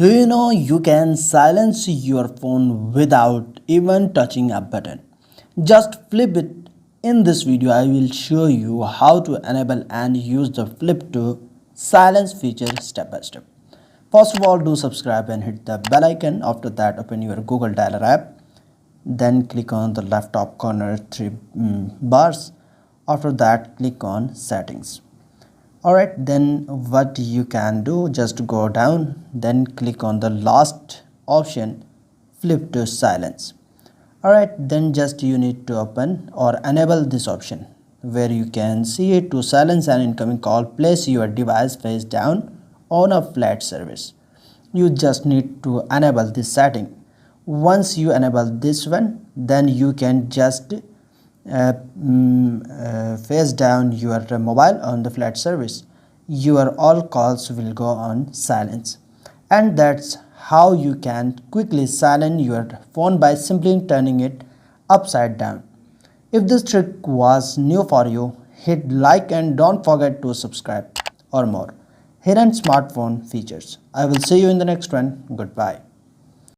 Do you know you can silence your phone without even touching a button? Just flip it. In this video, I will show you how to enable and use the flip to silence feature step by step. First of all, do subscribe and hit the bell icon. After that, open your Google Dialer app. Then click on the left top corner three bars. After that, click on settings. Alright, then what you can do, just go down, then click on the last option, flip to silence. Alright, then just you need to open or enable this option where you can see it to silence an incoming call. Place your device face down on a flat surface. You just need to enable this setting. Once you enable this one, then you can just face down your mobile on the flat surface. Your all calls will go on silence, and that's how you can quickly silence your phone by simply turning it upside down. If this trick was new for you, hit like and don't forget to subscribe or more hidden smartphone features. I will see you in the next one. Goodbye.